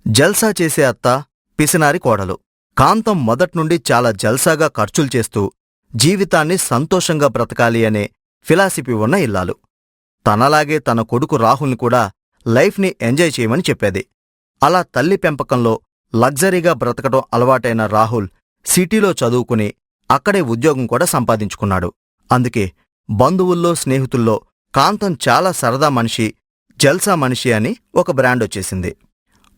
జల్సా చేసే అత్త, పిసినారి కోడలు. కాంతం మొదట్నుండి చాలా జల్సాగా ఖర్చులు చేస్తూ జీవితాన్ని సంతోషంగా బ్రతకాలి అనే ఫిలాసఫీ ఉన్న ఇల్లాలు. తనలాగే తన కొడుకు రాహుల్ని కూడా లైఫ్ని ఎంజాయ్ చేయమని చెప్పేది. అలా తల్లి పెంపకంలో లగ్జరీగా బ్రతకడం అలవాటైన రాహుల్ సిటీలో చదువుకుని అక్కడే ఉద్యోగం కూడా సంపాదించుకున్నాడు. అందుకే బంధువుల్లో, స్నేహితుల్లో కాంతం చాలా సరదా మనిషి, జల్సా మనిషి అని ఒక బ్రాండొచ్చేసింది.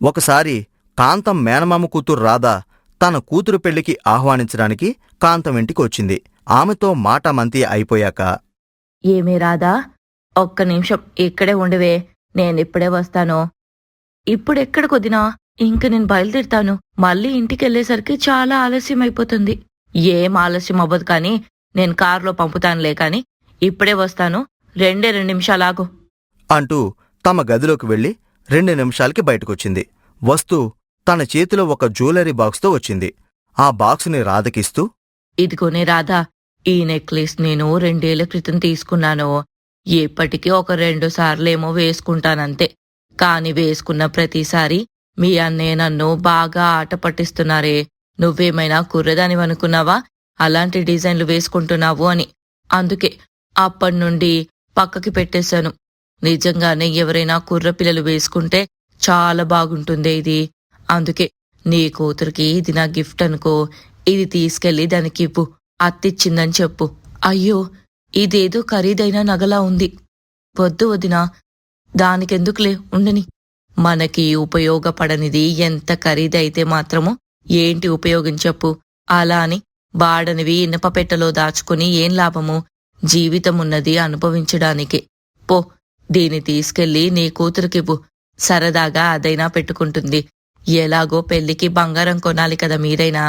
ఒకసారి కాంతం మేనమామ కూతురు రాధా తన కూతురు పెళ్లికి ఆహ్వానించడానికి కాంతం ఇంటికి వచ్చింది. ఆమెతో మాటామంతి అయిపోయాక, ఏమీ రాదా, ఒక్క నిమిషం ఇక్కడే ఉండవే, నేనిప్పుడే వస్తాను. ఇప్పుడెక్కడికొదినా? ఇంక నేను బయలుదేరుతాను. మళ్ళీ ఇంటికెళ్లేసరికి చాలా ఆలస్యం అయిపోతుంది. ఏం ఆలస్యం అవ్వదు కానీ, నేను కారులో పంపుతానులే కాని, ఇప్పుడే వస్తాను, 2 నిమిషాలాగు అంటూ తమ గదిలోకి వెళ్లి 2 నిమిషాలకి బయటకొచ్చింది. వస్తూ తన చేతిలో ఒక జ్యువెలరీ బాక్స్తో వచ్చింది. ఆ బాక్సుని రాధకిస్తూ, ఇదిగోనే రాధా, ఈ నెక్లెస్ నేను 2 ఏళ్ల క్రితం తీసుకున్నాను. ఇప్పటికీ ఒక 2 సార్లేమో వేసుకుంటానంతే. కాని వేసుకున్న ప్రతిసారి మీ అన్నయ్య నన్ను బాగా ఆట పట్టిస్తున్నారే. నువ్వేమైనా కుర్రదానివనుకున్నావా అలాంటి డిజైన్లు వేసుకుంటున్నావు అని? అందుకే అప్పటినుండి పక్కకి పెట్టేశాను. నిజంగానే ఎవరైనా కుర్రపిల్లలు వేసుకుంటే చాలా బాగుంటుందే ఇది. అందుకే నీ కూతురికి ఇది నా గిఫ్ట్ అనుకో. ఇది తీసుకెళ్లి దానికివ్వు, అత్తిచ్చిందని చెప్పు. అయ్యో, ఇదేదో ఖరీదైన నగలా ఉంది. వద్దు వదినా, దానికెందుకులే, ఉండని. మనకి ఉపయోగపడనిది ఎంత ఖరీదైతే మాత్రమో ఏంటి ఉపయోగం చెప్పు? అలా అని వాడనివి ఇనప పెట్టెలో దాచుకుని ఏం లాభము? జీవితమున్నది అనుభవించడానికే. పో, దీన్ని తీసుకెళ్లి నీ కూతురికివ్వు. సరదాగా అదైనా పెట్టుకుంటుంది. ఎలాగో పెళ్లికి బంగారం కొనాలి కదా మీరైనా.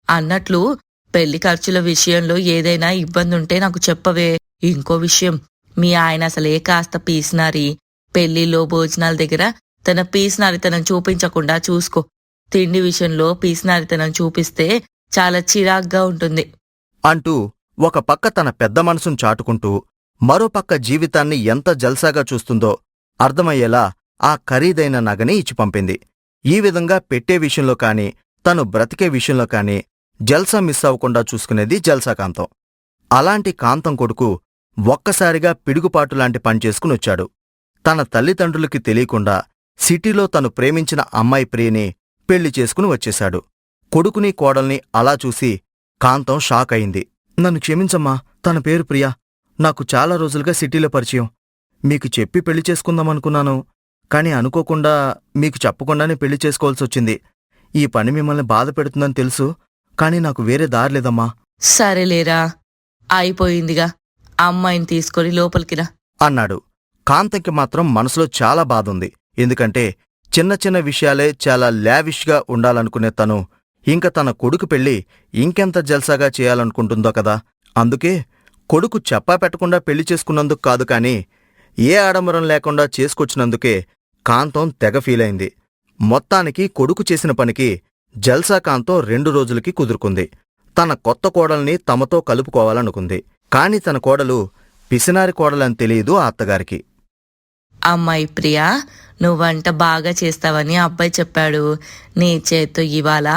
అన్నట్లు పెళ్లి ఖర్చుల విషయంలో ఏదైనా ఇబ్బందుంటే నాకు చెప్పవే. ఇంకో విషయం, మీ ఆయన అసలే కాస్త పీసినారి. పెళ్లిలో భోజనాల దగ్గర తన పీసినారితనం చూపించకుండా చూసుకో. తిండి విషయంలో పీసినారితనం చూపిస్తే చాలా చిరాగ్గా ఉంటుంది అంటూ ఒక పక్క తన పెద్ద మనసును చాటుకుంటూ మరోపక్క జీవితాన్ని ఎంత జల్సాగా చూస్తుందో అర్థమయ్యేలా ఆ ఖరీదైన నగని ఇచ్చి పంపింది. ఈ విధంగా పెట్టే విషయంలో కాని, తను బ్రతికే విషయంలో కాని జల్సా మిస్ అవ్వకుండా చూసుకునేది జల్సా కాంతం. అలాంటి కాంతం కొడుకు ఒక్కసారిగా పిడుగుపాటులాంటి పనిచేసుకునొచ్చాడు. తన తల్లిదండ్రులకి తెలియకుండా సిటీలో తను ప్రేమించిన అమ్మాయి ప్రియని పెళ్లి చేసుకుని వచ్చేశాడు. కొడుకుని కోడల్ని అలా చూసి కాంతం షాక్ అయింది. నన్ను క్షమించమ్మా, తన పేరు ప్రియా. నాకు చాలా రోజులుగా సిటీలో పరిచయం. మీకు చెప్పి పెళ్లి చేసుకుందామనుకున్నాను, కాని అనుకోకుండా మీకు చెప్పకుండానే పెళ్లి చేసుకోవాల్సొచ్చింది. ఈ పని మిమ్మల్ని బాధ పెడుతుందని తెలుసు, కాని నాకు వేరే దారిలేదమ్మా. సరేలేరా, అయిపోయిందిగా, అమ్మాయిని తీసుకొని లోపలికిరా అన్నాడు. కాంతంకి మాత్రం మనసులో చాలా బాధుంది. ఎందుకంటే చిన్న చిన్న విషయాలే చాలా లావిష్గా ఉండాలనుకునే తను ఇంక తన కొడుకు పెళ్లి ఇంకెంత జల్సాగా చేయాలనుకుంటుందో కదా. అందుకే కొడుకు చెప్పా పెట్టకుండా పెళ్లి చేసుకున్నందుకు కాదు కాని, ఏ ఆడంబరం లేకుండా చేసుకొచ్చినందుకే కాంతం తెగ ఫీలైంది. మొత్తానికి కొడుకు చేసిన పనికి జల్సా కాంతం 2 రోజులకి కుదురుకుంది. తన కొత్త కోడల్ని తమతో కలుపుకోవాలనుకుంది. కాని తన కోడలు పిసినారి కోడలని తెలియదు ఆ అత్తగారికి. అమ్మాయి ప్రియా, నువ్వంట బాగా చేస్తావని అబ్బాయి చెప్పాడు. నీ చేత్తో ఇవాళ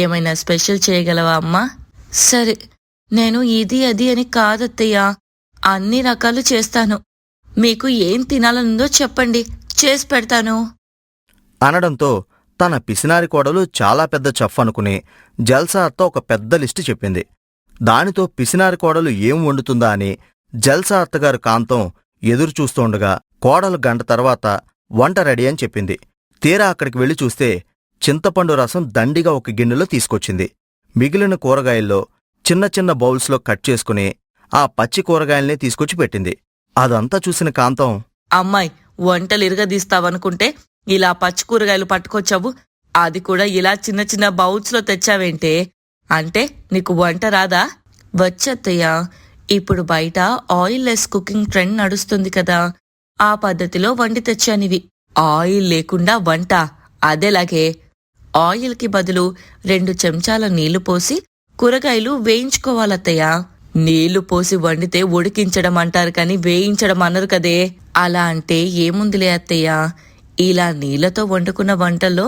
ఏమైనా స్పెషల్ చేయగలవా అమ్మా? సరే, నేను ఇది అది అని కాదత్తయ్యా, అన్ని రకాలు చేస్తాను. మీకు ఏం తినాలనుందో చెప్పండి, చేసి పెడతాను అనడంతో తన పిసినారి కోడలు చాలా పెద్ద చెఫ్ అనుకుని జల్సా అత్త ఒక పెద్ద లిస్టు చెప్పింది. దానితో పిసినారి కోడలు ఏం వండుతుందా అని జల్సా అత్తగారు కాంతం ఎదురుచూస్తూండగా కోడలు గంట తర్వాత వంట రెడీ అని చెప్పింది. తీరా అక్కడికి వెళ్లి చూస్తే చింతపండు రసం దండిగా ఒక గిన్నెలో తీసుకొచ్చింది. మిగిలిన కూరగాయల్లో చిన్న చిన్న బౌల్స్లో కట్ చేసుకుని ఆ పచ్చి కూరగాయల్నే తీసుకొచ్చి పెట్టింది. అదంతా చూసిన కాంతం, అమ్మాయి, వంటలు ఇరగదీస్తావనుకుంటే ఇలా పచ్చి కూరగాయలు పట్టుకొచ్చావు, అది కూడా ఇలా చిన్న చిన్న బౌల్స్లో తెచ్చావేంటే? అంటే నీకు వంట రాదా? వచ్చత్తయ్యా, ఇప్పుడు బయట ఆయిల్ లెస్ కుకింగ్ ట్రెండ్ నడుస్తుంది కదా, ఆ పద్ధతిలో వండి తెచ్చానివి. ఆయిల్ లేకుండా వంట అదేలాగే. ఆయిల్కి బదులు 2 చెంచాల నీళ్లు పోసి కూరగాయలు వేయించుకోవాలత్తయ్యా. నీళ్లు పోసి వండితే ఉడికించడం అంటారు కాని వేయించడం అన్నారు కదే. అలా అంటే ఏముందిలే అత్తయ్యా, ఇలా నీళ్లతో వండుకున్న వంటల్లో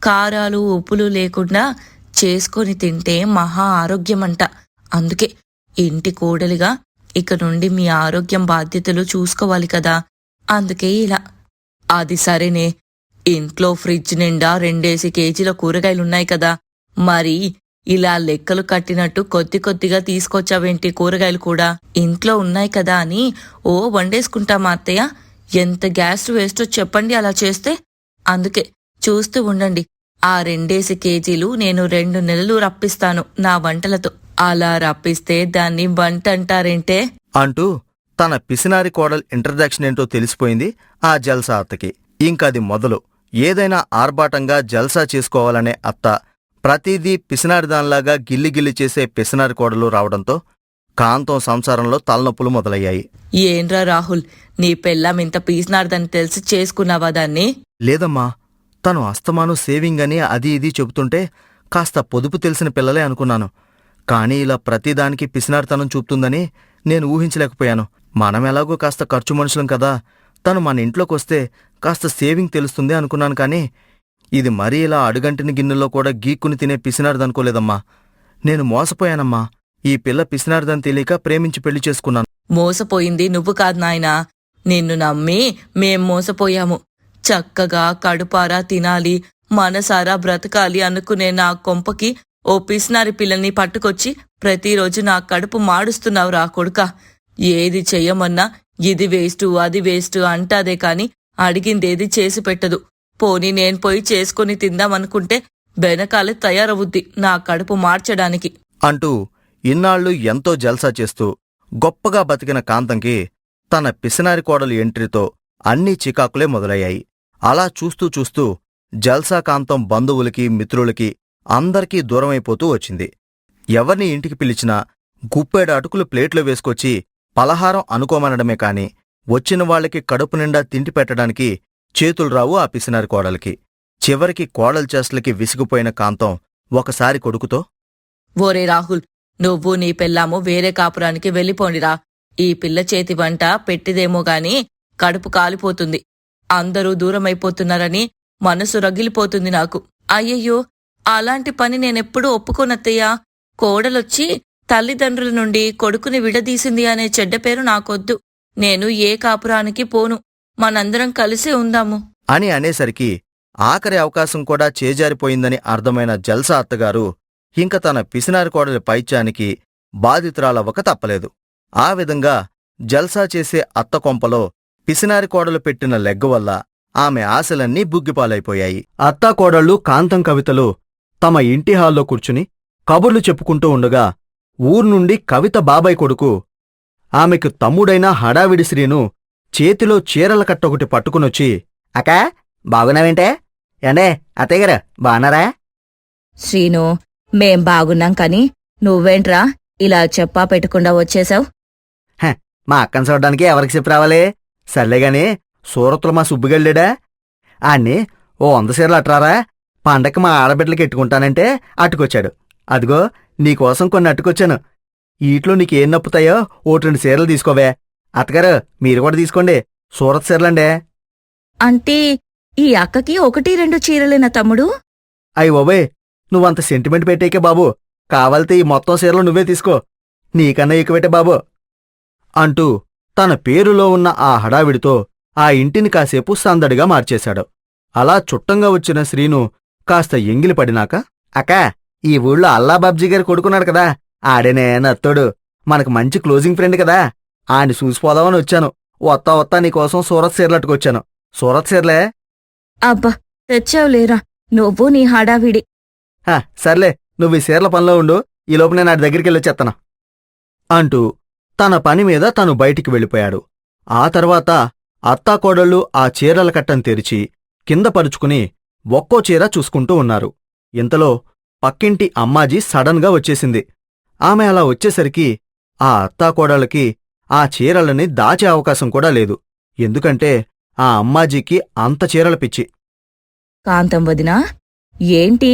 కారాలు ఉప్పులు లేకుండా చేసుకొని తింటే మహా ఆరోగ్యమంట. అందుకే ఇంటి కోడలిగా ఇక నుండి మీ ఆరోగ్యం బాధ్యతలు చూసుకోవాలి కదా, అందుకే ఇలా. అది సరేనే, ఇంట్లో ఫ్రిడ్జ్ నిండా 2 కేజీల కూరగాయలున్నాయి కదా, మరి ఇలా లెక్కలు కట్టినట్టు కొద్ది కొద్దిగా తీసుకొచ్చావేంటి? కూరగాయలు కూడా ఇంట్లో ఉన్నాయి కదా అని వండేసుకుంటామా అత్తయ్య? ఎంత గ్యాస్ వేస్టో చెప్పండి అలా చేస్తే. అందుకే చూస్తూ ఉండండి, ఆ 2 కేజీలు నేను 2 నెలలు రప్పిస్తాను నా వంటలతో. అలా రప్పిస్తే దాన్ని వంట అంటారేంటే? అంటూ తన పిసినారి కోడలు ఇంట్రడక్షన్ ఏంటో తెలిసిపోయింది ఆ జల్సా అత్తకి. ఇంకది మొదలు. ఏదైనా ఆర్భాటంగా జల్సా చేసుకోవాలనే అత్త ప్రతిదీ పిసినారిదానిలాగా గిల్లిగిల్లి చేసే పిసినారి కోడలు రావడంతో కాంతం సంసారంలో తలనొప్పులు మొదలయ్యాయి. ఏంరా రాహుల్, నీ పెళ్ళాం ఇంత పీసినార్దని తెలిసి చేసుకున్నావా దాన్ని? లేదమ్మా, తను అస్తమాను సేవింగ్ అని అది ఇది చెబుతుంటే కాస్త పొదుపు తెలిసిన పిల్లలే అనుకున్నాను. కానీ ఇలా ప్రతిదానికి పిసినారితనం చూపుతుందని నేను ఊహించలేకపోయాను. మనమెలాగో కాస్త ఖర్చు మనుషులం కదా, తను మన ఇంట్లోకొస్తే కాస్త సేవింగ్ తెలుస్తుంది అనుకున్నాను. కానీ ఇది మరీ ఇలా అడుగంటిని గిన్నెల్లో కూడా గీక్కుని తినే పిసినారిదనుకోలేదమ్మా. నేను మోసపోయానమ్మా. ఈ పిల్ల పిసినారిదని తెలియక ప్రేమించి పెళ్లి చేసుకున్నాను. మోసపోయింది నువ్వు కాదు నాయనా, నిన్ను నమ్మి మేం మోసపోయాము. చక్కగా కడుపారా తినాలి, మనసారా బ్రతకాలి అనుకునే నా కొంపకి ఓ పిసినారి పిల్లల్ని పట్టుకొచ్చి ప్రతిరోజు నా కడుపు మాడుస్తున్నావు రా కొడుకా. ఏది చెయ్యమన్నా ఇది వేస్టు అది వేస్టు అంటాదే కాని అడిగిందేది చేసి పెట్టదు. పోనీ నేను పోయి చేసుకుని తిందామనుకుంటే వెనకాలే తయారవుద్ది నా కడుపు మార్చడానికి అంటూ ఇన్నాళ్లు ఎంతో జల్సా చేస్తూ గొప్పగా బతికిన కాంతంకి తన పిసినారి కోడలు ఎంట్రీతో అన్నీ చికాకులే మొదలయ్యాయి. అలా చూస్తూ చూస్తూ జల్సా కాంతం బంధువులకి మిత్రులకి అందరికీ దూరమైపోతూ వచ్చింది. ఎవర్ని ఇంటికి పిలిచినా గుప్పెడు అటుకులు ప్లేట్లో వేసుకొచ్చి పలహారం అనుకోమనడమే కాని వచ్చిన వాళ్లకి కడుపు నిండా తిండి పెట్టడానికి చేతులు రావు ఆ పిసినారి కోడలికి. చివరికి కోడలి చేష్టలకి విసిగిపోయిన కాంతం ఒకసారి కొడుకుతో, ఓరే రాహుల్, నువ్వు నీ పెళ్ళాము వేరే కాపురానికి వెళ్ళిపోండిరా. ఈ పిల్ల చేతి వంట పెట్టిదేమో గాని కడుపు కాలిపోతుంది. అందరూ దూరమైపోతున్నారని మనసు రగిలిపోతుంది నాకు. అయ్యయ్యో, అలాంటి పని నేనెప్పుడూ ఒప్పుకోనత్తయ్యా. కోడలొచ్చి తల్లిదండ్రుల నుండి కొడుకుని విడదీసింది అనే చెడ్డ పేరు నాకొద్దు. నేను ఏ కాపురానికి పోను, మనందరం కలిసి ఉందాము అని అనేసరికి ఆఖరి అవకాశం కూడా చేజారిపోయిందని అర్థమైన జల్సా అత్తగారు ఇంక తన పిసినారి కోడలి పైత్యానికి బాధితురాలవ్వక తప్పలేదు. ఆ విధంగా జల్సా చేసే అత్త కొంపలో పిసినారి కోడలు పెట్టిన లెగ్గు వల్ల ఆమె ఆశలన్నీ బుగ్గిపాలైపోయాయి. అత్తాకోడళ్ళు కాంతం కవితలు తమ ఇంటి హాల్లో కూర్చుని కబుర్లు చెప్పుకుంటూ ఉండగా ఊర్నుండి కవిత బాబాయ్ కొడుకు ఆమెకు తమ్ముడైన హడావిడి శ్రీను చేతిలో చీరల కట్టొకటి పట్టుకునొచ్చి, అకా బాగున్నావేంటే? ఏండే అత్తయ్యగారు బాగున్నారా? శ్రీను, మేం బాగున్నాం కాని నువ్వేంట్రా ఇలా చెప్పా పెట్టకుండా వచ్చేశావు? మా అక్కను చూడ్డానికి ఎవరికి చెప్పి రావాలి? సర్లేగాని సూరత్లో మా సుబ్బుగళ్ళాడా? ఆణ్ణి ఓ 100 చీరలు అట్రారా, పండక్కి మా ఆడబిడ్డలకి ఎట్టుకుంటానంటే అట్టుకొచ్చాడు. అదిగో నీకోసం కొన్ని అట్టుకొచ్చాను. ఈట్లో నీకేం నప్పుతాయో 1-2 చీరలు తీసుకోవే. అత్తగారు మీరు కూడా తీసుకోండి, సూరత్ చీరలండే. అంటే ఈ అక్కకి 1-2 చీరలేనా తమ్ముడు? అయ్యి బాబోయ్, నువ్వంత సెంటిమెంట్ పెట్టేకే బాబు. కావాలితే ఈ మొత్తం చీరలు నువ్వే తీసుకో, నీకన్నా ఎక్కువెట్టే బాబు అంటూ తన పేరులో ఉన్న ఆ హడావిడితో ఆ ఇంటిని కాసేపు సందడిగా మార్చేశాడు. అలా చుట్టంగా వచ్చిన శ్రీను కాస్త ఎంగిలి పడినాక, అక్కా ఈ ఊళ్ళో అల్లాబాబ్జీ గారు కొడుకున్నాడు కదా, ఆడేనే నత్తోడు, మనకు మంచి క్లోజింగ్ ఫ్రెండ్ కదా, ఆని చూసిపోదామని వచ్చాను. వత్తా నీకోసం సూరత్ చీరలట్టుకొచ్చాను. సూరత్ చీరలే. అబ్బా తెచ్చావులేరా నువ్వు నీ హడావిడి. సర్లే, నువ్వు ఈ చీరల పనిలో ఉండు, ఈలోపు నేను ఆడి దగ్గరికి వెళ్ళొచ్చేత్తను అంటూ తన పని మీద తను బయటికి వెళ్ళిపోయాడు. ఆ తర్వాత అత్తాకోడళ్ళు ఆ చీరల కట్టను తెరిచి కింద పరుచుకుని ఒక్కో చీర చూసుకుంటూ ఉన్నారు. ఇంతలో పక్కింటి అమ్మాజీ సడన్ గా వచ్చేసింది. ఆమె అలా వచ్చేసరికి ఆ అత్తాకోడళ్ళకి ఆ చీరలని దాచే అవకాశం కూడా లేదు. ఎందుకంటే ఆ అమ్మాజీకి అంత చీరల పిచ్చి. కాంతం వదినా, ఏంటి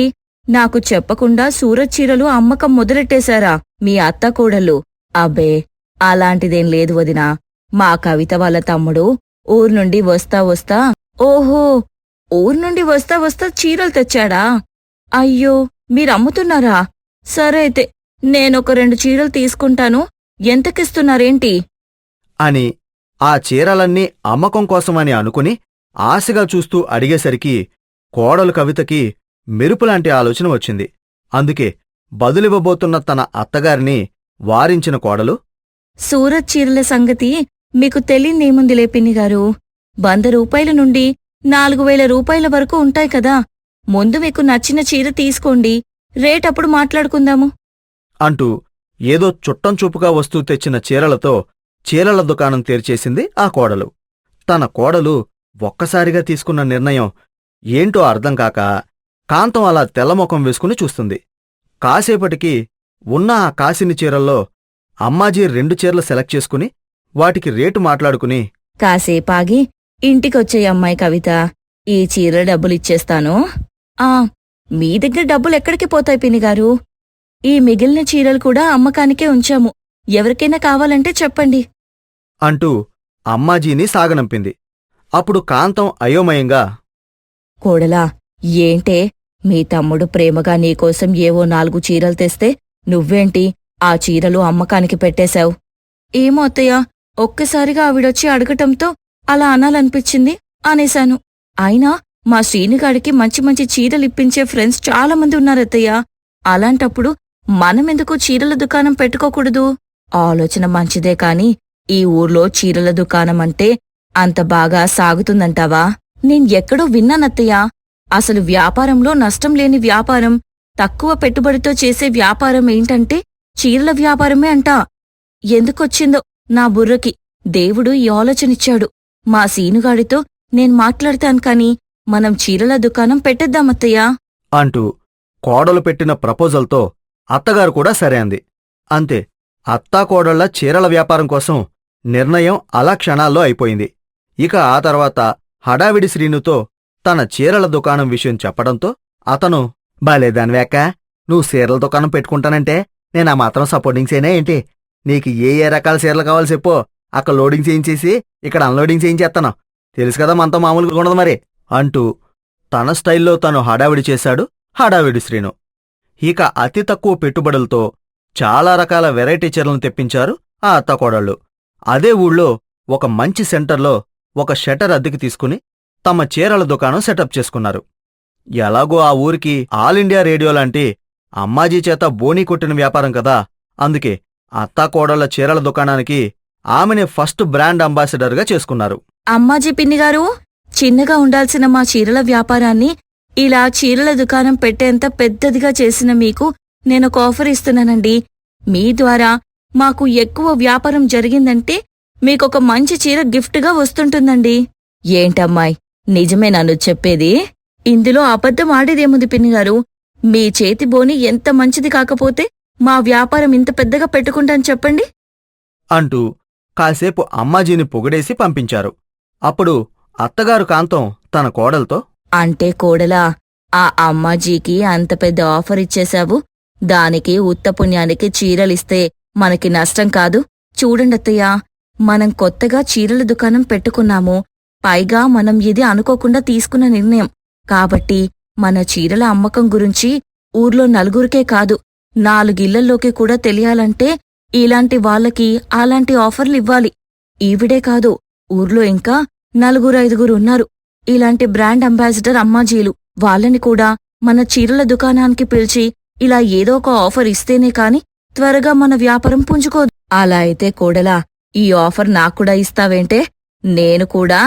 నాకు చెప్పకుండా సూరత్ చీరలు అమ్మకం మొదలెట్టేశారా మీ అత్తాకోడళ్ళు? అబ్బే అలాంటిదేం లేదు వదినా. మా కవిత వాళ్ళ తమ్ముడు ఊర్నుండి వస్తా ఓహో ఊరు నుండి వస్తా వస్తా చీరలు తెచ్చాడా? అయ్యో, మీరమ్ముతున్నారా? సరే అయితే నేనొక 2 చీరలు తీసుకుంటాను. ఎంతకిస్తున్నారేంటి? అని ఆ చీరలన్నీ అమ్మకం కోసమని అనుకుని ఆశగా చూస్తూ అడిగేసరికి కోడలు కవితకి మెరుపులాంటి ఆలోచన వచ్చింది. అందుకే బదులివ్వబోతున్న తన అత్తగారిని వారించిన కోడలు, సూరత్ చీరల సంగతి మీకు తెలియదేముందిలే పిన్నిగారు. 100 రూపాయల నుండి 4,000 రూపాయల వరకు ఉంటాయి కదా. ముందు మీకు నచ్చిన చీర తీసుకోండి, రేటప్పుడు మాట్లాడుకుందాము అంటూ ఏదో చుట్టం చూపుగా వస్తూ తెచ్చిన చీరలతో చీరల దుకాణం తెరిచేసింది ఆ కోడలు. తన కోడలు ఒక్కసారిగా తీసుకున్న నిర్ణయం ఏంటో అర్థంకాక కాంతం అలా తెల్లముఖం వేసుకుని చూస్తుంది. కాసేపటికి ఉన్న ఆ కాసిని చీరల్లో అమ్మాజీ 2 చీరలు సెలెక్ట్ చేసుకుని వాటికి రేటు మాట్లాడుకుని, కాసేపాగి ఇంటికొచ్చేయి అమ్మాయి కవిత, ఈ చీరల డబ్బులిచ్చేస్తాను. ఆ మీ దగ్గర డబ్బులెక్కడికి పోతాయి పిన్నిగారు? ఈ మిగిలిన చీరలు కూడా అమ్మకానికే ఉంచాము, ఎవరికైనా కావాలంటే చెప్పండి అంటూ అమ్మాజీని సాగనంపింది. అప్పుడు కాంతం అయోమయంగా, కోడలా, ఏంటే మీ తమ్ముడు ప్రేమగా నీకోసం ఏవో 4 చీరలు తెస్తే నువ్వేంటి ఆ చీరలు అమ్మకానికి పెట్టేశావు? ఏమో అత్తయ్య, ఒక్కసారిగా ఆవిడొచ్చి అడగటంతో అలా అనాలనిపించింది అనేశాను. అయినా మా శ్రీనిగాడికి మంచి మంచి చీరలిప్పించే ఫ్రెండ్స్ చాలామంది ఉన్నారత్తయ్య. అలాంటప్పుడు మనమెందుకు చీరల దుకాణం పెట్టుకోకూడదు? ఆలోచన మంచిదే కాని ఈ ఊర్లో చీరల దుకాణమంటే అంత బాగా సాగుతుందంటావా? నేనెక్కడో విన్నానత్తయ్య. అసలు వ్యాపారంలో నష్టం లేని వ్యాపారం, తక్కువ పెట్టుబడితో చేసే వ్యాపారం ఏంటంటే చీరల వ్యాపారమే అంట. ఎందుకొచ్చిందో నా బుర్రకి దేవుడు ఈ ఆలోచనిచ్చాడు. మా సీనుగాడితో నేను మాట్లాడతాను కాని మనం చీరల దుకాణం పెట్టేద్దామత్తయ్యా అంటూ కోడలు పెట్టిన ప్రపోజల్తో అత్తగారు కూడా సరే అంది. అంతే, అత్తాకోడళ్ల చీరల వ్యాపారం కోసం నిర్ణయం అలా క్షణాల్లో అయిపోయింది. ఇక ఆ తర్వాత హడావిడి శ్రీనుతో తన చీరల దుకాణం విషయం చెప్పడంతో అతను, బాలేదానివేక్క, నువ్వు చీరల దుకాణం పెట్టుకుంటానంటే నేనా మాత్రం సపోర్టింగ్ చేయనే ఏంటి? నీకు ఏ ఏ రకాల చీరలు కావాలి చెప్పో, అక్కడ లోడింగ్ చేయించేసి ఇక్కడ అన్లోడింగ్ చేయించేస్తాను. తెలుసు కదా మనతో మామూలుగా ఉండదు మరి అంటూ తన స్టైల్లో తను హడావిడి చేశాడు హడావిడి శ్రీను. ఇక అతి తక్కువ పెట్టుబడులతో చాలా రకాల వెరైటీ చీరలను తెప్పించారు ఆ అత్తకోడళ్ళు. అదే ఊళ్ళో ఒక మంచి సెంటర్లో ఒక షటర్ అద్దెకి తీసుకుని తమ చీరల దుకాణం సెటప్ చేసుకున్నారు. ఎలాగో ఆ ఊరికి ఆల్ ఇండియా రేడియో లాంటి అమ్మాజీ చేత బోనీ కొట్టిన వ్యాపారం కదా, అందుకే అత్తాకోడళ్ల చీరల దుకాణానికి ఆమెని ఫస్ట్ బ్రాండ్ అంబాసిడర్గా చేసుకున్నారు. అమ్మాజీ పిన్నిగారు, చిన్నగా ఉండాల్సిన మా చీరల వ్యాపారాన్ని ఇలా చీరల దుకాణం పెట్టేంత పెద్దదిగా చేసిన మీకు నేనొక ఆఫర్ ఇస్తున్నానండి. మీ ద్వారా మాకు ఎక్కువ వ్యాపారం జరిగిందంటే మీకొక మంచి చీర గిఫ్ట్గా వస్తుంటుందండి. ఏంటమ్మాయ్, నిజమే నన్ను చెప్పేది? ఇందులో అబద్ధం ఆడేదేముంది పిన్నిగారు? మీ చేతి బోని ఎంత మంచిది కాకపోతే మా వ్యాపారం ఇంత పెద్దగా పెట్టుకుంటాను చెప్పండి అంటూ కాసేపు అమ్మాజీని పొగిడేసి పంపించారు. అప్పుడు అత్తగారు కాంతం తన కోడలతో, అంటే కోడలా, ఆ అమ్మాజీకి అంత పెద్ద ఆఫర్ ఇచ్చేశావు, దానికి ఉత్తపుణ్యానికి చీరలిస్తే మనకి నష్టం కాదు. చూడండత్తయ్యా, మనం కొత్తగా చీరల దుకాణం పెట్టుకున్నాము. పైగా మనం ఇది అనుకోకుండా తీసుకున్న నిర్ణయం కాబట్టి మన చీరల అమ్మకం గురించి ఊర్లో నలుగురికే కాదు 4 ఇళ్లల్లోకి కూడా తెలియాలంటే ఇలాంటి వాళ్ళకి అలాంటి ఆఫర్లు ఇవ్వాలి. ఈవిడే కాదు, ఊర్లో ఇంకా 4-5 ఉన్నారు ఇలాంటి బ్రాండ్ అంబాసిడర్ అమ్మాజీలు. వాళ్ళని కూడా మన చీరల దుకాణానికి పిలిచి ఇలా ఏదో ఒక ఆఫర్ ఇస్తేనే కాని త్వరగా మన వ్యాపారం పుంజుకోదు. అలా అయితే కోడలా, ఈ ఆఫర్ నాక్కూడా ఇస్తావేంటే? నేను కూడా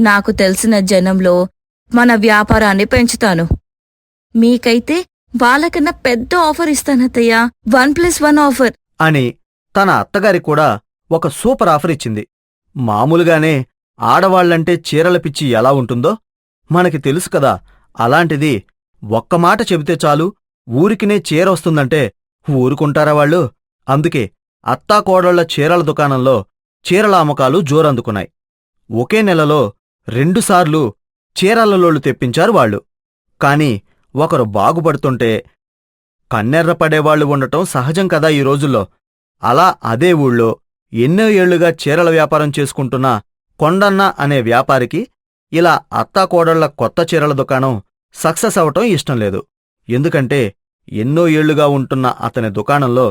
నాకు తెలిసిన జనంలో మన వ్యాపారాన్ని పెంచుతాను. మీకైతే వాళ్ళకన్నా పెద్ద ఆఫర్ ఇస్తానత్తయ్యా, 1+1 ఆఫర్ అని తన అత్తగారి కూడా ఒక సూపర్ ఆఫర్ ఇచ్చింది. మామూలుగానే ఆడవాళ్లంటే చీరల పిచ్చి ఎలా ఉంటుందో మనకి తెలుసు కదా. అలాంటిది ఒక్క మాట చెబితే చాలు ఊరికినే చీర వస్తుందంటే ఊరుకుంటారా వాళ్ళు? అందుకే అత్తాకోడళ్ల చీరల దుకాణంలో చీరల అమ్మకాలు జోరందుకున్నాయి. ఒకే నెలలో 2 సార్లు చీరలలోళ్ళు తెప్పించారు వాళ్ళు. కాని ఒకరు బాగుపడుతుంటే కన్నెర్రపడేవాళ్లు ఉండటం సహజం కదా ఈ రోజుల్లో. అలా అదే ఊళ్ళో ఎన్నో ఏళ్లుగా చీరల వ్యాపారం చేసుకుంటున్న కొండన్న అనే వ్యాపారికి ఇలా అత్తాకోడళ్ల కొత్త చీరల దుకాణం సక్సెస్ అవటం ఇష్టం లేదు. ఎందుకంటే ఎన్నో ఏళ్లుగా ఉంటున్న అతని దుకాణంలో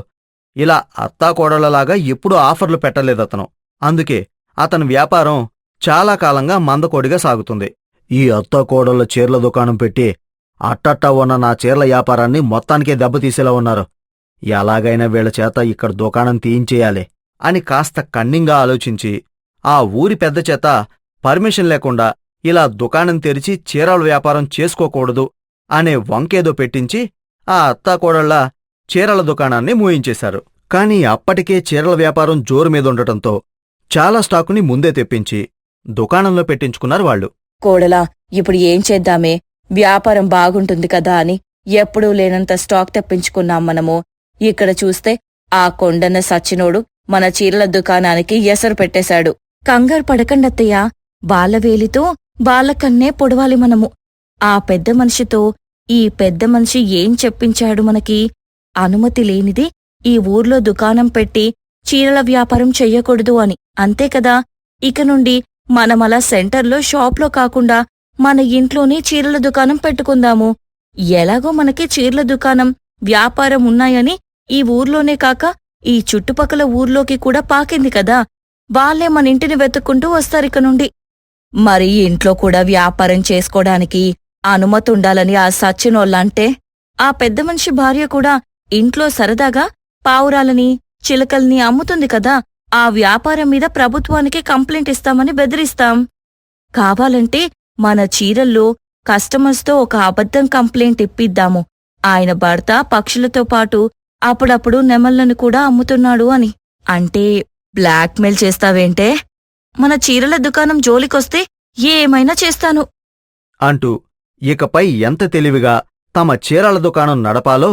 ఇలా అత్తాకోడళ్లలాగా ఎప్పుడూ ఆఫర్లు పెట్టలేదతను. అందుకే అతని వ్యాపారం చాలా కాలంగా మందకోడిగా సాగుతుంది. ఈ అత్తాకోడళ్ల చీరల దుకాణం పెట్టి అట్టట్టా ఉన్న నా చీరల వ్యాపారాన్ని మొత్తానికే దెబ్బతీసేలా ఉన్నారు. ఎలాగైనా వీళ్ల చేత ఇక్కడ దుకాణం తీయించేయాలి అని కాస్త కన్నింగా ఆలోచించి ఆ ఊరి పెద్ద చేత పర్మిషన్ లేకుండా ఇలా దుకాణం తెరిచి చీరల వ్యాపారం చేసుకోకూడదు అనే వంకేదో పెట్టించి ఆ అత్తాకోడళ్ల చీరల దుకాణాన్ని మూయించేశారు. కాని అప్పటికే చీరల వ్యాపారం జోరు మీదుండటంతో చాలా స్టాకుని ముందే తెప్పించి దుకాణంలో పెట్టించుకున్నారు వాళ్ళు. కోడలా, ఇప్పుడు ఏం చేద్దామే? వ్యాపారం బాగుంటుంది కదా అని ఎప్పుడూ లేనంత స్టాక్ తెప్పించుకున్నాం మనము. ఇక్కడ చూస్తే ఆ కొండన్న సచ్చినోడు మన చీరల దుకాణానికి ఎసరు పెట్టేశాడు. కంగారు పడకండత్తయ్యా, బాలవేలితో బాలకన్నే పొడవాలి మనము. ఆ పెద్ద మనిషితో ఈ పెద్ద మనిషి ఏం చెప్పించాడు మనకి? అనుమతి లేనిది ఈ ఊర్లో దుకాణం పెట్టి చీరల వ్యాపారం చెయ్యకూడదు అని, అంతే కదా? ఇక నుండి మనమలా సెంటర్లో షాప్లో కాకుండా మన ఇంట్లోనే చీరల దుకాణం పెట్టుకుందాము. ఎలాగో మనకి చీరల దుకాణం, వ్యాపారం ఉన్నాయని ఈ ఊర్లోనే కాక ఈ చుట్టుపక్కల ఊర్లోకి కూడా పాకింది కదా. వాళ్ళే మన ఇంటిని వెతుక్కుంటూ వస్తారిక నుండి. మరి ఇంట్లో కూడా వ్యాపారం చేసుకోడానికి అనుమతుండాలని ఆ సచ్చినోళ్ళంటే, ఆ పెద్ద మనిషి భార్య కూడా ఇంట్లో సరదాగా పావురాలని, చిలకల్ని అమ్ముతుంది కదా. ఆ వ్యాపారం మీద ప్రభుత్వానికి కంప్లైంట్ ఇస్తామని బెదిరిస్తాం. కావాలంటే మన చీరల్లో కస్టమర్స్తో ఒక అబద్ధం కంప్లైంట్ ఇప్పిద్దాము. ఆయన భర్త పక్షులతో పాటు అప్పుడప్పుడు నెమళ్లను కూడా అమ్ముతున్నాడు అని. అంటే బ్లాక్మెయిల్ చేస్తావేంటే? మన చీరల దుకాణం జోలికొస్తే ఏమైనా చేస్తాను అంటూ ఇకపై ఎంత తెలివిగా తమ చీరల దుకాణం నడపాలో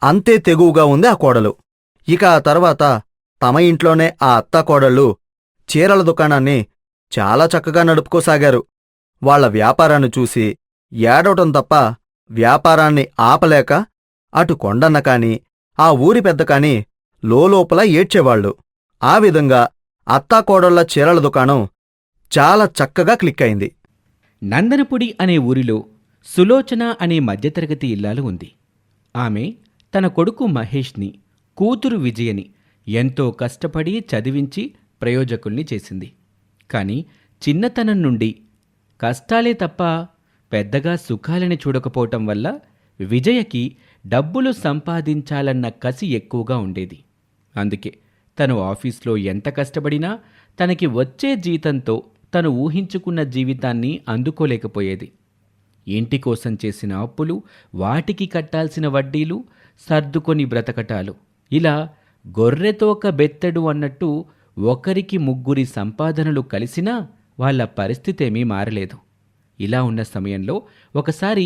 అంతే తెగువగా ఉంది ఆ కోడలు. ఇక ఆ తర్వాత తమ ఇంట్లోనే ఆ అత్తాకోడళ్ళు చీరల దుకాణాన్ని చాలా చక్కగా నడుపుకోసాగారు. వాళ్ల వ్యాపారాన్ని చూసి ఏడవటం తప్ప వ్యాపారాన్ని ఆపలేక అటు కొండన్న కాని ఆ ఊరి పెద్ద కాని లోలోపల ఏడ్చేవాళ్లు. ఆ విధంగా అత్తాకోడళ్ల చీరల దుకాణం చాలా చక్కగా క్లిక్ అయింది. నందనపుడి అనే ఊరిలో సులోచన అనే మధ్యతరగతి ఇల్లాలు ఉంది. ఆమె తన కొడుకు మహేష్ని, కూతురు విజయని ఎంతో కష్టపడి చదివించి ప్రయోజకుల్ని చేసింది. కాని చిన్నతనం నుండి కష్టాలే తప్ప పెద్దగా సుఖాలని చూడకపోవటం వల్ల విజయకి డబ్బులు సంపాదించాలన్న కసి ఎక్కువగా ఉండేది. అందుకే తను ఆఫీస్లో ఎంత కష్టపడినా తనకి వచ్చే జీతంతో తను ఊహించుకున్న జీవితాన్ని అందుకోలేకపోయేది. ఇంటి కోసం చేసిన అప్పులు, వాటికి కట్టాల్సిన వడ్డీలు, సర్దుకొని బ్రతకటాలు, ఇలా గొర్రెతోక బెత్తడు అన్నట్టు ఒకరికి ముగ్గురి సంపాదనలు కలిసినా వాళ్ల పరిస్థితేమీ మారలేదు. ఇలా ఉన్న సమయంలో ఒకసారి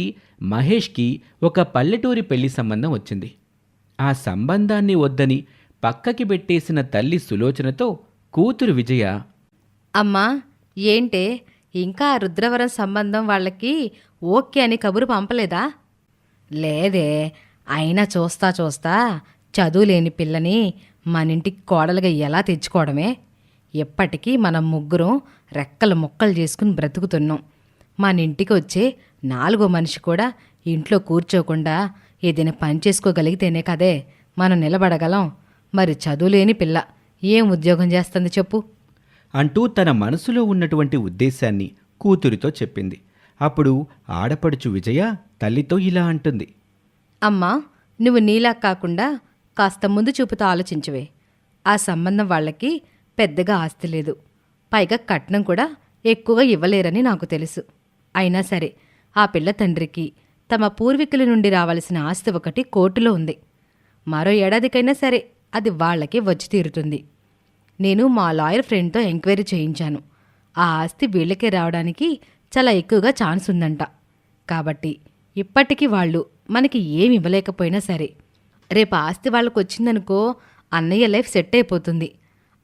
మహేష్కి ఒక పల్లెటూరి పెళ్లి సంబంధం వచ్చింది. ఆ సంబంధాన్ని వద్దని పక్కకి పెట్టేసిన తల్లి సులోచనతో కూతురు విజయ, అమ్మా, ఏంటే ఇంకా ఆ రుద్రవరం సంబంధం వాళ్ళకి ఓకే అని కబురు పంపలేదా? లేదే, అయినా చూస్తా చూస్తా చదువులేని పిల్లని మనింటికి కోడలుగా ఎలా తెచ్చుకోవడమే. ఎప్పటికీ మనం ముగ్గురం రెక్కలు ముక్కలు చేసుకుని బ్రతుకుతున్నాం. మన ఇంటికి వచ్చే నాలుగో మనిషి కూడా ఇంట్లో కూర్చోకుండా ఏదైనా పని చేసుకోగలిగితేనే కదే మనం నిలబడగలం. మరి చదువులేని పిల్ల ఏం ఉద్యోగం చేస్తుంది చెప్పు అంటూ తన మనసులో ఉన్నటువంటి ఉద్దేశాన్ని కూతురితో చెప్పింది. అప్పుడు ఆడపడుచు విజయ తల్లితో ఇలా అంటుంది. అమ్మా, నువ్వు నీలా కాకుండా కాస్త ముందు చూపుతో ఆలోచించవే. ఆ సంబంధం వాళ్ళకి పెద్దగా ఆస్తి లేదు, పైగా కట్నం కూడా ఎక్కువగా ఇవ్వలేరని నాకు తెలుసు. అయినా సరే ఆ పిల్ల తండ్రికి తమ పూర్వీకుల నుండి రావాల్సిన ఆస్తి ఒకటి కోర్టులో ఉంది. మరో ఏడాదికైనా సరే అది వాళ్ళకి వచ్చి తీరుతుంది. నేను మా లాయర్ ఫ్రెండ్తో ఎంక్వైరీ చేయించాను. ఆ ఆస్తి వీళ్ళకే రావడానికి చాలా ఎక్కువగా ఛాన్స్ ఉందంట. కాబట్టి ఇప్పటికీ వాళ్ళు మనకి ఏమి ఇవ్వలేకపోయినా సరే రేపు ఆస్తి వాళ్ళకు వచ్చిందనుకో, అన్నయ్య లైఫ్ సెట్ అయిపోతుంది.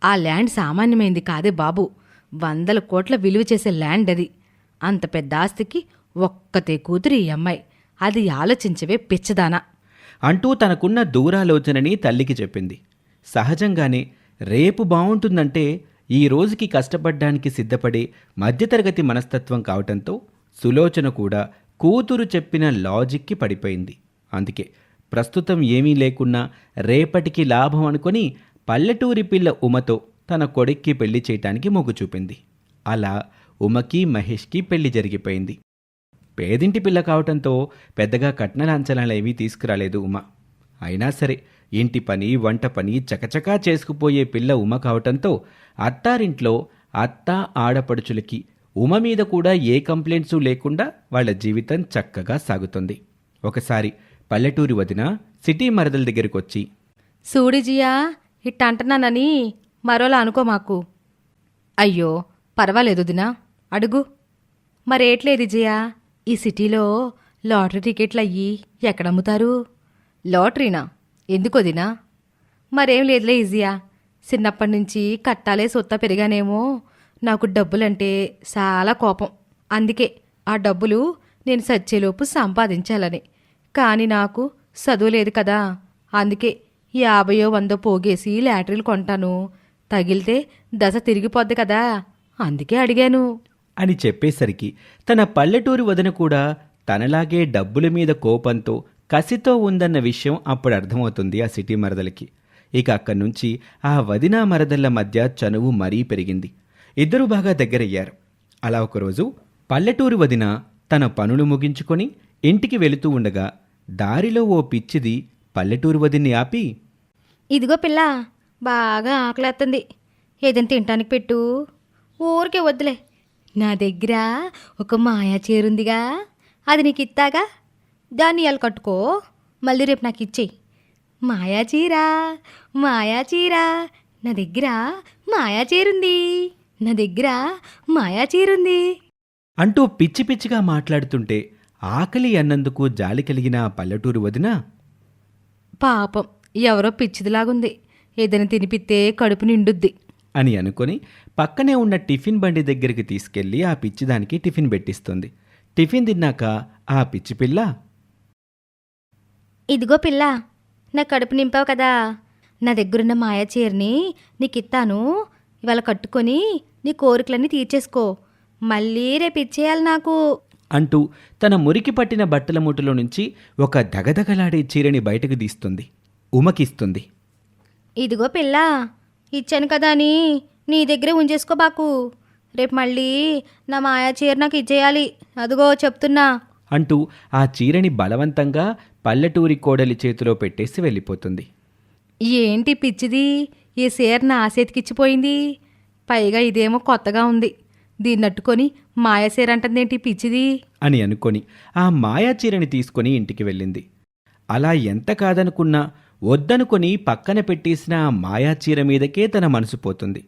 ఆ ల్యాండ్ సామాన్యమైంది కాదే బాబు, 100 కోట్ల విలువ చేసే ల్యాండ్ అది. అంత పెద్ద ఆస్తికి ఒక్కతే కూతురు ఈ అమ్మాయి. అది ఆలోచించవే పిచ్చదానా అంటూ తనకున్న దూరాలోచనని తల్లికి చెప్పింది. సహజంగానే రేపు బావుంటుందంటే ఈ రోజుకి కష్టపడ్డానికి సిద్ధపడే మధ్యతరగతి మనస్తత్వం కావటంతో సులోచన కూడా కూతురు చెప్పిన లాజిక్కి పడిపోయింది. అందుకే ప్రస్తుతం ఏమీ లేకున్నా రేపటికి లాభం అనుకొని పల్లెటూరి పిల్ల ఉమతో తన కొడుక్కి పెళ్లి చేయటానికి మొగ్గు చూపింది. అలా ఉమకి మహేష్కి పెళ్లి జరిగిపోయింది. పేదింటి పిల్ల కావటంతో పెద్దగా కట్నలాంఛనాలేమీ తీసుకురాలేదు ఉమ. అయినా సరే ఇంటి పని వంట పని చకచకా చేసుకుపోయే పిల్ల ఉమ కావటంతో అత్తారింట్లో అత్త ఆడపడుచులకి ఉమ మీద కూడా ఏ కంప్లైంట్సు లేకుండా వాళ్ళ జీవితం చక్కగా సాగుతుంది. ఒకసారి పల్లెటూరి వదిన సిటీ మరదల దగ్గరికొచ్చి, సూడిజియా ఇట్ట అంటున్నానని మరోలా అనుకో మాకు. అయ్యో పర్వాలేదు దినా, అడుగు. మరేట్లేదు జియా, ఈ సిటీలో లాటరీ టికెట్లు అయ్యి ఎక్కడమ్ముతారు? లాటరీనా? ఎందుకొదినా? మరేం లేదులే ఈజియా, చిన్నప్పటి నుంచి కట్టాలే సొత్త పెరిగానేమో నాకు డబ్బులంటే చాలా కోపం. అందుకే ఆ డబ్బులు నేను సచ్చేలోపు సంపాదించాలని. కానీ నాకు చదువు లేదు కదా, అందుకే 50-100 పోగేసి లాటరీలు కొంటాను. తగిలితే దశ తిరిగిపోద్ది కదా, అందుకే అడిగాను అని చెప్పేసరికి తన పల్లెటూరి వదిన కూడా తనలాగే డబ్బుల మీద కోపంతో కసితో ఉందన్న విషయం అప్పుడు అర్థమవుతుంది ఆ సిటీ మరదలకి. ఇక అక్కడి నుంచి ఆ వదిన మరదళ్ళ మధ్య చనువు మరీ పెరిగింది. ఇద్దరూ బాగా దగ్గరయ్యారు. అలా ఒకరోజు పల్లెటూరి వదిన తన పనులు ముగించుకొని ఇంటికి వెళుతూ ఉండగా దారిలో ఓ పిచ్చిది పల్లెటూరి వదిన్ని ఆపి, ఇదిగో పిల్ల, బాగా ఆకలేస్తుంది, ఏదైనా తినటానికి పెట్టు. ఊరికే వద్దులే, నా దగ్గర ఒక మాయా చీరుందిగా, అది నీకు ఇత్తాగా, దాన్ని ఇవాళ కట్టుకో, మళ్ళీ రేపు నాకు ఇచ్చేయి. మాయా చీర, మాయా చీర, నా దగ్గర మాయా చీరుంది, నా దగ్గర మాయా చీరుంది అంటూ పిచ్చి పిచ్చిగా మాట్లాడుతుంటే ఆకలి అన్నందుకు జాలి కలిగిన ఆ పల్లెటూరు వదిన, పాపం ఎవరో పిచ్చిదిలాగుంది, ఏదైనా తినిపిస్తే కడుపు నిండుద్ది అని అనుకొని పక్కనే ఉన్న టిఫిన్ బండి దగ్గరికి తీసుకెళ్లి ఆ పిచ్చిదానికి టిఫిన్ పెట్టిస్తుంది. టిఫిన్ తిన్నాక ఆ పిచ్చి పిల్ల, ఇదిగో పిల్ల, నా కడుపు నింపావు కదా, నా దగ్గరున్న మాయా చీరని నీకు ఇత్తాను, ఇవాళ కట్టుకొని నీ కోరికలన్నీ తీర్చేసుకో, మళ్ళీ రేపు ఇచ్చేయాలి నాకు అంటూ తన మురికి పట్టిన బట్టల మూటలో నుంచి ఒక దగదగలాడే చీరని బయటకు తీస్తుంది. ఉమకిస్తుంది. ఇదిగో పిల్ల, ఇచ్చాను కదా అని నీ దగ్గరే ఉంచేసుకోబాకు, రేపు మళ్ళీ నా మాయా చీర నాకు ఇచ్చేయాలి, అదిగో చెప్తున్నా అంటూ ఆ చీరని బలవంతంగా పల్లెటూరి కోడలి చేతిలో పెట్టేసి వెళ్ళిపోతుంది. ఏంటి పిచ్చిది, ఈ చీర నా చేతికిచ్చిపోయింది, పైగా ఇదేమో కొత్తగా ఉంది, దీన్నట్టుకొని మాయా చీర అంటుందేంటి పిచ్చిది అని అనుకొని ఆ మాయా చీరని తీసుకొని ఇంటికి వెళ్ళింది. అలా ఎంత కాదనుకున్నా వద్దనుకొని పక్కన పెట్టేసిన ఆ మాయా చీర మీదకే తన మనసు పోతుంది.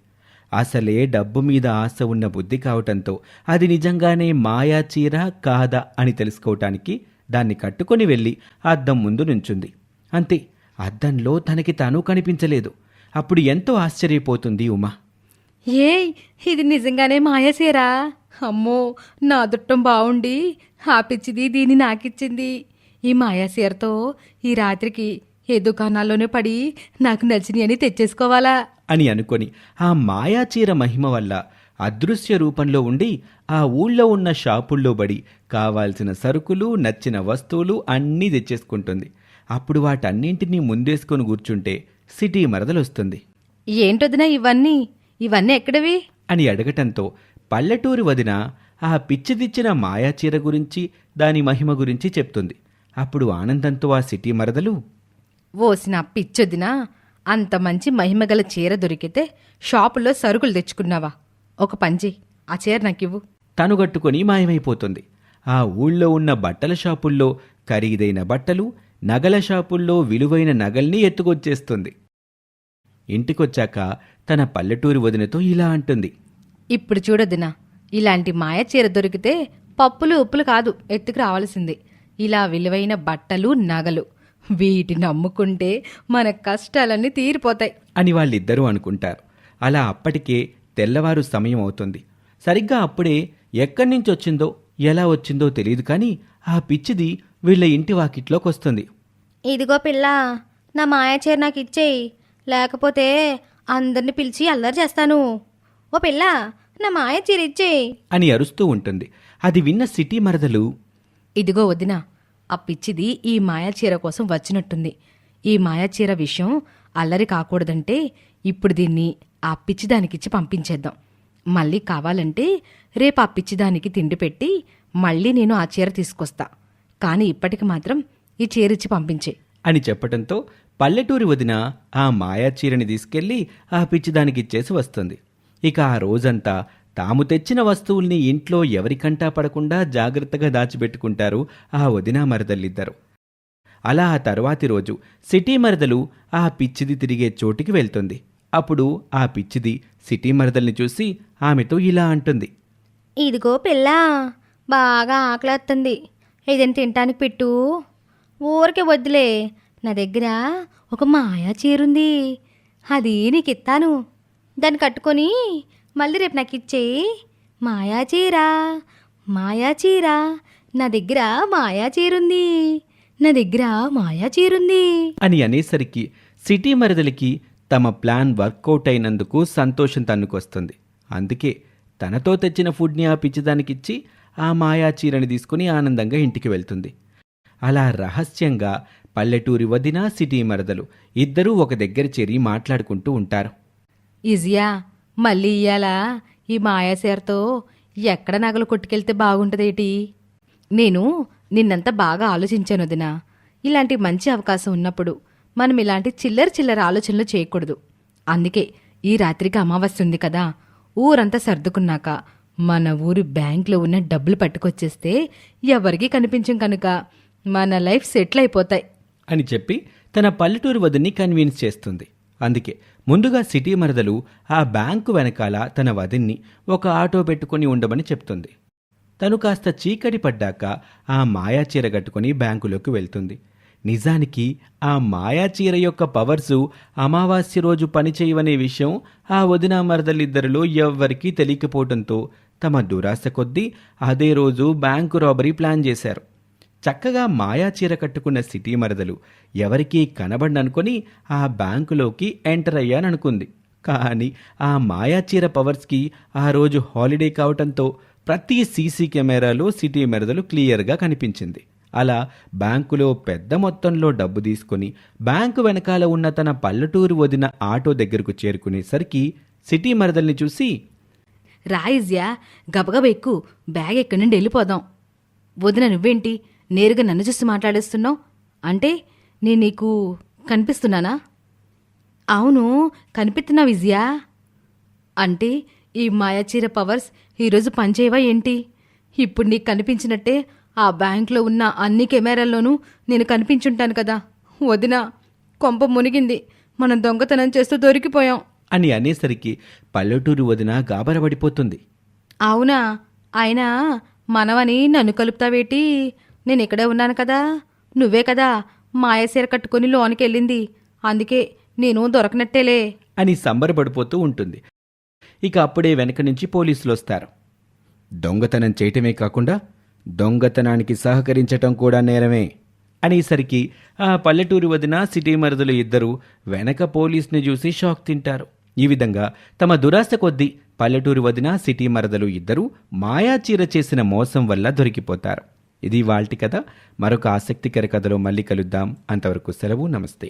అసలే డబ్బు మీద ఆశ ఉన్న బుద్ధి కావటంతో అది నిజంగానే మాయా చీర కాదా అని తెలుసుకోవటానికి దాన్ని కట్టుకొని వెళ్ళి అద్దం ముందు నుంచుంది. అంతే, అద్దంలో తనకి తాను కనిపించలేదు. అప్పుడు ఎంతో ఆశ్చర్యపోతుంది ఉమా. ఏయ్, ఇది నిజంగానే మాయాసీరా? అమ్మో, నా అదృష్టం బావుండి ఆ పిచ్చిది దీన్ని నాకిచ్చింది. ఈ మాయాసీరతో ఈ రాత్రికి ఏ దుకాణాల్లోనే పడి నాకు నచ్చిని అని తెచ్చేసుకోవాలా అని అనుకొని ఆ మాయాచీర మహిమ వల్ల అదృశ్య రూపంలో ఉండి ఆ ఊళ్ళో ఉన్న షాపుల్లో బడి కావాల్సిన సరుకులు నచ్చిన వస్తువులు అన్నీ తెచ్చేసుకుంటుంది. అప్పుడు వాటన్నింటినీ ముందేసుకొని కూర్చుంటే సిటీ మరదలొస్తుంది. ఏంటొదినా ఇవన్నీ ఇవన్నీ ఎక్కడవి అని అడగటంతో పల్లెటూరి వదిన ఆ పిచ్చిదిచ్చిన మాయాచీర గురించి దాని మహిమ గురించి చెప్తుంది. అప్పుడు ఆనందంతో ఆ సిటీ మరదలు, ఓసిన పిచ్చొదినా, అంత మంచి మహిమగల చీర దొరికితే షాపుల్లో సరుకులు తెచ్చుకున్నావా? ఒక పంజి, ఆ చీర నాకివ్వు. తనుగట్టుకొని మాయమైపోతుంది. ఆ ఊళ్ళో ఉన్న బట్టల షాపుల్లో ఖరీదైన బట్టలు, నగల షాపుల్లో విలువైన నగల్ని ఎత్తుకొచ్చేస్తుంది. ఇంటికొచ్చాక తన పల్లెటూరి వదినతో ఇలా అంటుంది. ఇప్పుడు చూడొద్దునా, ఇలాంటి మాయ చీర దొరికితే పప్పులు ఉప్పులు కాదు ఎత్తుకు రావాల్సింది, ఇలా విలువైన బట్టలు నగలు, వీటిని అమ్ముకుంటే మన కష్టాలన్నీ తీరిపోతాయి అని వాళ్ళిద్దరూ అనుకుంటారు. అలా అప్పటికే తెల్లవారు సమయం అవుతుంది. సరిగ్గా అప్పుడే ఎక్కడి నుంచి వచ్చిందో ఎలా వచ్చిందో తెలియదు కానీ ఆ పిచ్చిది వీళ్ళ ఇంటి వాకిట్లోకొస్తుంది. ఇదిగో పిల్ల, నా మాయా చీర నాకు ఇచ్చేయి, లేకపోతే అందరిని పిలిచి అల్లరి చేస్తాను. ఓ పిల్ల నా మాయ చీర ఇచ్చేయి. అని అరుస్తూ ఉంటుంది. అది విన్న సిటీ మరదలు ఇదిగో వదినా, ఆ పిచ్చిది ఈ మాయాచీర కోసం వచ్చినట్టుంది. ఈ మాయాచీర విషయం అల్లరి కాకూడదంటే ఇప్పుడు దీన్ని ఆ పిచ్చిదానికిచ్చి పంపించేద్దాం. మళ్ళీ కావాలంటే రేపు ఆ పిచ్చిదానికి తిండి పెట్టి మళ్ళీ నేను ఆ చీర తీసుకొస్తా. కానీ ఇప్పటికి మాత్రం ఈ చీరిచ్చి పంపించే. అని చెప్పటంతో పల్లెటూరి వదిన ఆ మాయా చీరని తీసుకెళ్లి ఆ పిచ్చిదానికిచ్చేసి వస్తుంది. ఇక ఆ రోజంతా తాము తెచ్చిన వస్తువుల్ని ఇంట్లో ఎవరికంటా పడకుండా జాగ్రత్తగా దాచిపెట్టుకుంటారు ఆ వదిన మరదలిద్దరు. అలా ఆ తరువాతి రోజు సిటీ మరదలు ఆ పిచ్చిది తిరిగే చోటికి వెళ్తుంది. అప్పుడు ఆ పిచ్చిది సిటీ మరదల్ని చూసి ఆమెతో ఇలా అంటుంది. ఇదిగో పిల్ల, బాగా ఆకలేస్తుంది, ఏదైనా తినటానికి పెట్టు. ఊరికే వద్దులే, నా దగ్గర ఒక మాయా చీరుంది, అది నీకు ఇస్తాను. దాన్ని కట్టుకొని మళ్ళీ రేపు నాకు ఇచ్చేయి. మాయా చీర, మాయా చీర, నా దగ్గర మాయా చీరుంది, నా దగ్గర మాయా చీరుంది అని అనేసరికి సిటీ మరదలికి తమ ప్లాన్ వర్కౌట్ అయినందుకు సంతోషం తన్నుకొస్తుంది. అందుకే తనతో తెచ్చిన ఫుడ్ని ఆ పిచ్చిదానికిచ్చి ఆ మాయా చీరని తీసుకుని ఆనందంగా ఇంటికి వెళ్తుంది. అలా రహస్యంగా పల్లెటూరి వదిన సిటీ మరదలు ఇద్దరూ ఒక దగ్గర చేరి మాట్లాడుకుంటూ ఉంటారు. ఈజియా, మళ్ళీ ఇయ్యాలా ఈ మాయాచీరతో ఎక్కడ నగలు కొట్టుకెళ్తే బాగుంటుందేటి? నేను నిన్నంతా బాగా ఆలోచించాను వదినా. ఇలాంటి మంచి అవకాశం ఉన్నప్పుడు మనం ఇలాంటి చిల్లర ఆలోచనలు చేయకూడదు. అందుకే ఈ రాత్రికి అమావాస్య ఉంది కదా, ఊరంతా సర్దుకున్నాక మన ఊరి బ్యాంకులో ఉన్న డబ్బులు పట్టుకొచ్చేస్తే ఎవరికీ కనిపించం కనుక మన లైఫ్ సెటిల్ అయిపోతాయి అని చెప్పి తన పల్లెటూరి వదిన్ని కన్విన్స్ చేస్తుంది. అందుకే ముందుగా సిటీ మరదలు ఆ బ్యాంకు వెనకాల తన వదిన్ని ఒక ఆటో పెట్టుకుని ఉండమని చెప్తుంది. తను కాస్త చీకటి పడ్డాక ఆ మాయాచీర కట్టుకుని బ్యాంకులోకి వెళ్తుంది. నిజానికి ఆ మాయాచీర యొక్క పవర్సు అమావాస్య రోజు పనిచేయవనే విషయం ఆ వదిన మరదలిద్దరిలో ఎవ్వరికీ తెలియకపోవడంతో తమ దురాశ కొద్దీ అదే రోజు బ్యాంకు రాబరీ ప్లాన్ చేశారు. చక్కగా మాయాచీర కట్టుకున్న సిటీ మరదలు ఎవరికీ కనబడననుకొని ఆ బ్యాంకులోకి ఎంటర్ అయ్యాననుకుంది. కానీ ఆ మాయాచీర పవర్స్కి ఆ రోజు హాలిడే కావటంతో ప్రతి సీసీ కెమెరాలో సిటీ మరదలు క్లియర్గా కనిపించింది. అలా బ్యాంకులో పెద్ద మొత్తంలో డబ్బు తీసుకుని బ్యాంకు వెనకాల ఉన్న తన పల్లెటూరు వదిన ఆటో దగ్గరకు చేరుకునేసరికి సిటీ మరదల్ని చూసి, రాయిజ్యా, గబగబ ఎక్కు, బ్యాగ్ ఎక్కడి నుండి వెళ్ళిపోదాం. వదిన నువ్వేంటి నేరుగా నన్ను చూసి మాట్లాడేస్తున్నావు? అంటే నేను నీకు కనిపిస్తున్నానా? అవును, కనిపిస్తున్నావు విజయా. అంటే ఈ మాయాచీర పవర్స్ ఈరోజు పనిచేయవా ఏంటి? ఇప్పుడు నీకు కనిపించినట్టే ఆ బ్యాంకులో ఉన్న అన్ని కెమెరాల్లోనూ నేను కనిపించుంటాను కదా. వదినా, కొంప మునిగింది, మనం దొంగతనం చేస్తూ దొరికిపోయాం అని అనేసరికి పల్లెటూరు వదిన గాబరపడిపోతుంది. అవునా? అయినా మనవని నన్ను కలుపుతావేటి? నేను ఇక్కడే ఉన్నాను కదా. నువ్వే కదా మాయసీర కట్టుకుని లోనికి వెళ్ళింది, అందుకే నేను దొరకనట్టేలే అని సంబరపడిపోతూ ఉంటుంది. ఇక అప్పుడే వెనక నుంచి పోలీసులు వస్తారు. దొంగతనం చేయటమే కాకుండా దొంగతనానికి సహకరించటం కూడా నేరమే అనేసరికి ఆ పల్లెటూరు వదిన సిటీ మరదలు ఇద్దరూ వెనక పోలీస్ని చూసి షాక్ తింటారు. ఈ విధంగా తమ దురాశ కొద్దీ పల్లెటూరు వదిన సిటీ మరదలు ఇద్దరూ మాయాచీర చేసిన మోసం వల్ల దొరికిపోతారు. ఇది వాల్టి కథ. మరొక ఆసక్తికర కథలో మళ్ళీ కలుద్దాం. అంతవరకు సెలవు. నమస్తే.